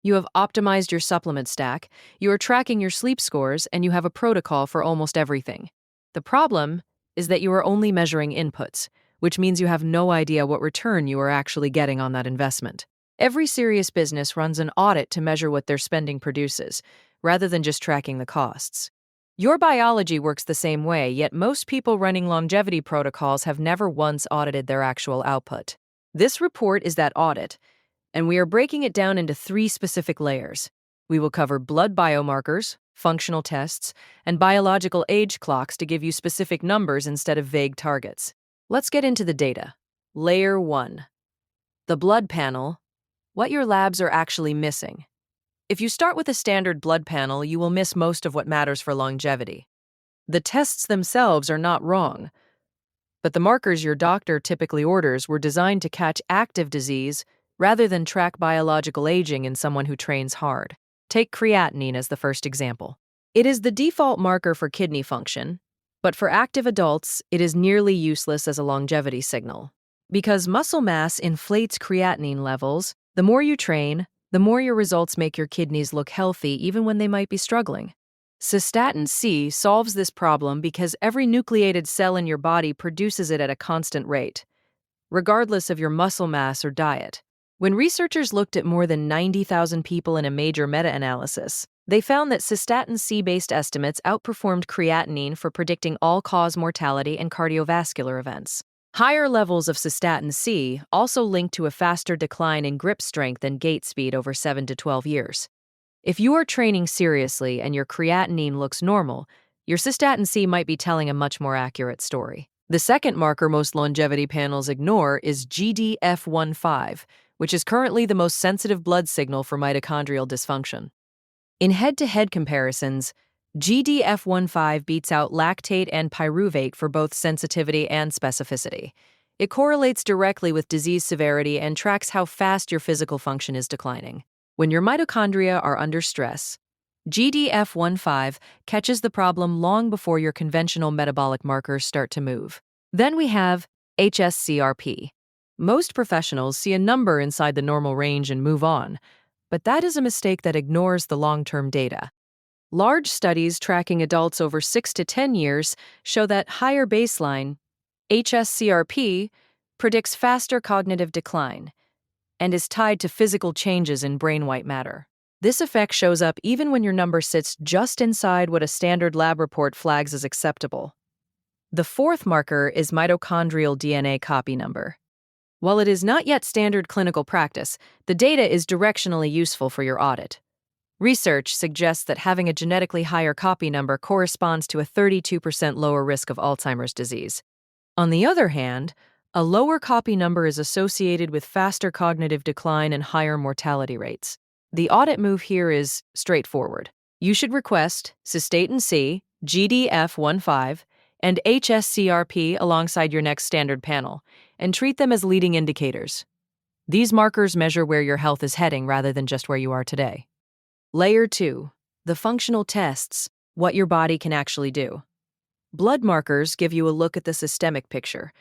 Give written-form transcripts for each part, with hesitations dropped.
You have optimized your supplement stack, you are tracking your sleep scores, and you have a protocol for almost everything. The problem is that you are only measuring inputs, which means you have no idea what return you are actually getting on that investment. Every serious business runs an audit to measure what their spending produces, rather than just tracking the costs. Your biology works the same way, yet most people running longevity protocols have never once audited their actual output. This report is that audit, and we are breaking it down into 3 specific layers. We will cover blood biomarkers, functional tests, and biological age clocks to give you specific numbers instead of vague targets. Let's get into the data. Layer 1. The blood panel. What your labs are actually missing. If you start with a standard blood panel, you will miss most of what matters for longevity. The tests themselves are not wrong, but the markers your doctor typically orders were designed to catch active disease rather than track biological aging in someone who trains hard. Take creatinine as the first example. It is the default marker for kidney function, but for active adults, it is nearly useless as a longevity signal. Because muscle mass inflates creatinine levels, the more you train, the more your results make your kidneys look healthy even when they might be struggling. Cystatin C solves this problem because every nucleated cell in your body produces it at a constant rate, regardless of your muscle mass or diet. When researchers looked at more than 90,000 people in a major meta-analysis, they found that cystatin C-based estimates outperformed creatinine for predicting all-cause mortality and cardiovascular events. Higher levels of cystatin C also link to a faster decline in grip strength and gait speed over 7 to 12 years. If you are training seriously and your creatinine looks normal, your cystatin C might be telling a much more accurate story. The second marker most longevity panels ignore is GDF-15, which is currently the most sensitive blood signal for mitochondrial dysfunction. In head-to-head comparisons, GDF-15 beats out lactate and pyruvate for both sensitivity and specificity. It correlates directly with disease severity and tracks how fast your physical function is declining. When your mitochondria are under stress, GDF-15 catches the problem long before your conventional metabolic markers start to move. Then we have hsCRP. Most professionals see a number inside the normal range and move on, but that is a mistake that ignores the long-term data. Large studies tracking adults over 6 to 10 years show that higher baseline, hsCRP, predicts faster cognitive decline and is tied to physical changes in brain white matter. This effect shows up even when your number sits just inside what a standard lab report flags as acceptable. The fourth marker is mitochondrial DNA copy number. While it is not yet standard clinical practice, the data is directionally useful for your audit. Research suggests that having a genetically higher copy number corresponds to a 32% lower risk of Alzheimer's disease. On the other hand, a lower copy number is associated with faster cognitive decline and higher mortality rates. The audit move here is straightforward. You should request cystatin C, GDF-15, and hsCRP alongside your next standard panel, and treat them as leading indicators. These markers measure where your health is heading rather than just where you are today. Layer 2. The functional tests, what your body can actually do. Blood markers give you a look at the systemic picture,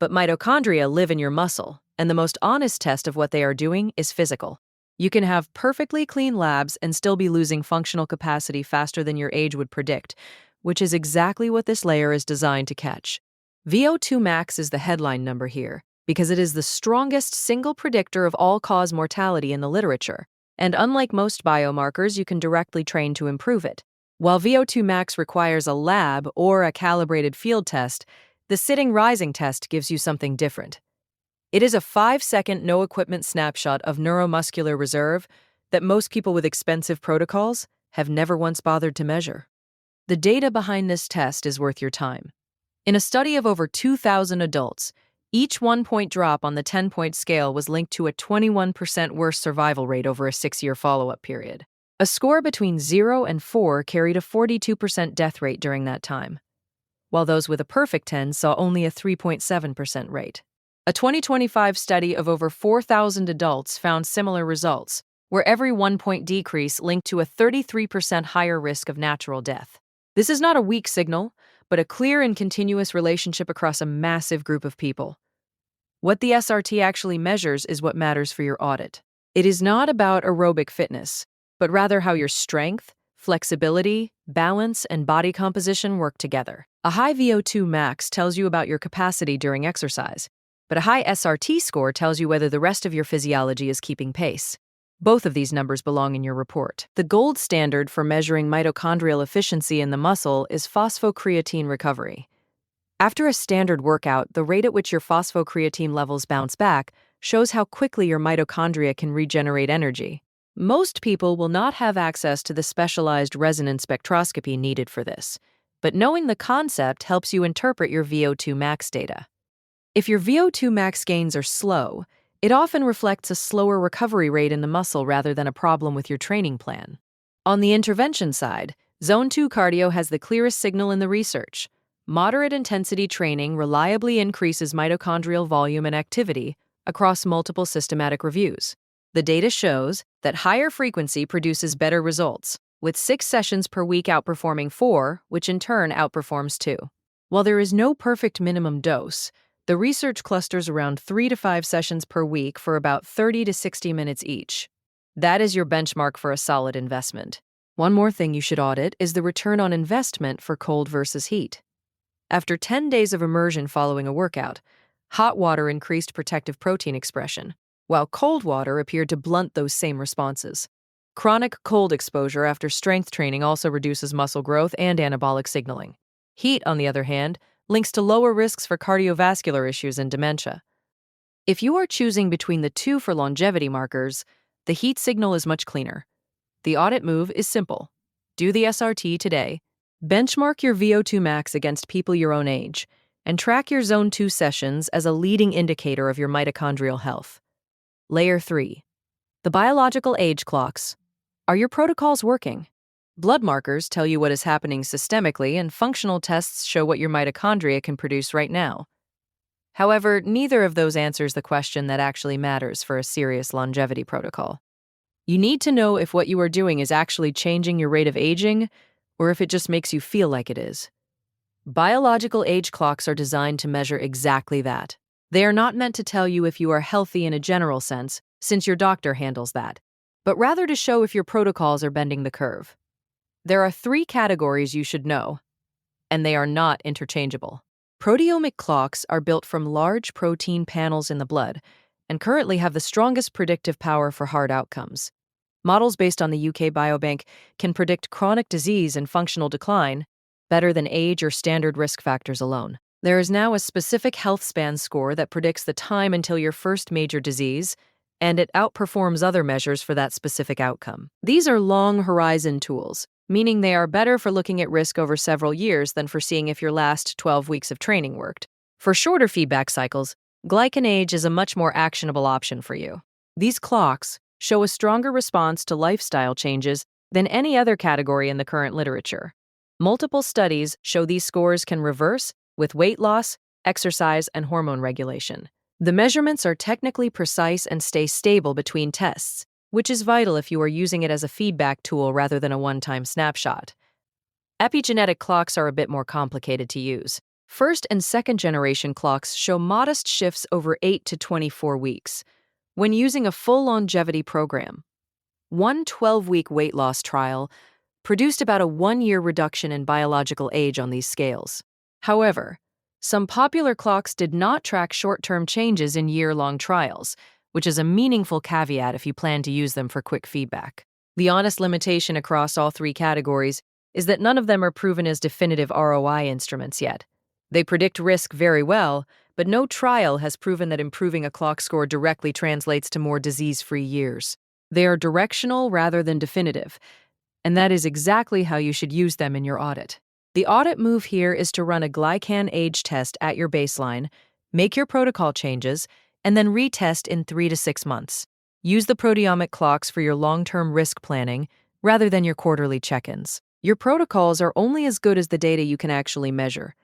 but mitochondria live in your muscle, and the most honest test of what they are doing is physical. You can have perfectly clean labs and still be losing functional capacity faster than your age would predict, which is exactly what this layer is designed to catch. VO2 max is the headline number here, because it is the strongest single predictor of all-cause mortality in the literature, and unlike most biomarkers, you can directly train to improve it. While VO2 max requires a lab or a calibrated field test, the sitting rising test gives you something different. It is a 5-second no-equipment snapshot of neuromuscular reserve that most people with expensive protocols have never once bothered to measure. The data behind this test is worth your time. In a study of over 2,000 adults, each 1-point drop on the 10-point scale was linked to a 21% worse survival rate over a 6-year follow-up period. A score between 0 and 4 carried a 42% death rate during that time, while those with a perfect 10 saw only a 3.7% rate. A 2025 study of over 4,000 adults found similar results, where every 1-point decrease linked to a 33% higher risk of natural death. This is not a weak signal, but a clear and continuous relationship across a massive group of people. What the SRT actually measures is what matters for your audit. It is not about aerobic fitness, but rather how your strength, flexibility, balance, and body composition work together. A high VO2 max tells you about your capacity during exercise, but a high SRT score tells you whether the rest of your physiology is keeping pace. Both of these numbers belong in your report. The gold standard for measuring mitochondrial efficiency in the muscle is phosphocreatine recovery. After a standard workout, the rate at which your phosphocreatine levels bounce back shows how quickly your mitochondria can regenerate energy. Most people will not have access to the specialized resonance spectroscopy needed for this, but knowing the concept helps you interpret your VO2 max data. If your VO2 max gains are slow, it often reflects a slower recovery rate in the muscle rather than a problem with your training plan. On the intervention side, Zone 2 cardio has the clearest signal in the research. Moderate intensity training reliably increases mitochondrial volume and activity across multiple systematic reviews. The data shows that higher frequency produces better results, with 6 sessions per week outperforming 4, which in turn outperforms 2. While there is no perfect minimum dose, the research clusters around 3 to 5 sessions per week for about 30 to 60 minutes each. That is your benchmark for a solid investment. One more thing you should audit is the return on investment for cold versus heat. After 10 days of immersion following a workout, hot water increased protective protein expression, while cold water appeared to blunt those same responses. Chronic cold exposure after strength training also reduces muscle growth and anabolic signaling. Heat, on the other hand, links to lower risks for cardiovascular issues and dementia. If you are choosing between the two for longevity markers, the heat signal is much cleaner. The audit move is simple. Do the SRT today, benchmark your VO2 max against people your own age, and track your Zone 2 sessions as a leading indicator of your mitochondrial health. Layer 3. The biological age clocks. Are your protocols working? Blood markers tell you what is happening systemically, and functional tests show what your mitochondria can produce right now. However, neither of those answers the question that actually matters for a serious longevity protocol. You need to know if what you are doing is actually changing your rate of aging, or if it just makes you feel like it is. Biological age clocks are designed to measure exactly that. They are not meant to tell you if you are healthy in a general sense, since your doctor handles that, but rather to show if your protocols are bending the curve. There are 3 categories you should know, and they are not interchangeable. Proteomic clocks are built from large protein panels in the blood and currently have the strongest predictive power for hard outcomes. Models based on the UK Biobank can predict chronic disease and functional decline better than age or standard risk factors alone. There is now a specific health span score that predicts the time until your first major disease, and it outperforms other measures for that specific outcome. These are long horizon tools, meaning they are better for looking at risk over several years than for seeing if your last 12 weeks of training worked. For shorter feedback cycles, glycan age is a much more actionable option for you. These clocks show a stronger response to lifestyle changes than any other category in the current literature. Multiple studies show these scores can reverse with weight loss, exercise, and hormone regulation. The measurements are technically precise and stay stable between tests, which is vital if you are using it as a feedback tool rather than a one-time snapshot. Epigenetic clocks are a bit more complicated to use. First and second generation clocks show modest shifts over 8 to 24 weeks when using a full longevity program. One 12-week weight loss trial produced about a 1-year reduction in biological age on these scales. However, some popular clocks did not track short-term changes in year-long trials, which is a meaningful caveat if you plan to use them for quick feedback. The honest limitation across all 3 categories is that none of them are proven as definitive ROI instruments yet. They predict risk very well, but no trial has proven that improving a clock score directly translates to more disease-free years. They are directional rather than definitive, and that is exactly how you should use them in your audit. The audit move here is to run a glycan age test at your baseline, make your protocol changes, and then retest in 3 to 6 months. Use the proteomic clocks for your long-term risk planning rather than your quarterly check-ins. Your protocols are only as good as the data you can actually measure.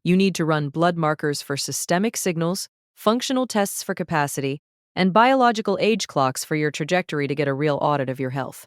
You need to run blood markers for systemic signals, functional tests for capacity, and biological age clocks for your trajectory to get a real audit of your health.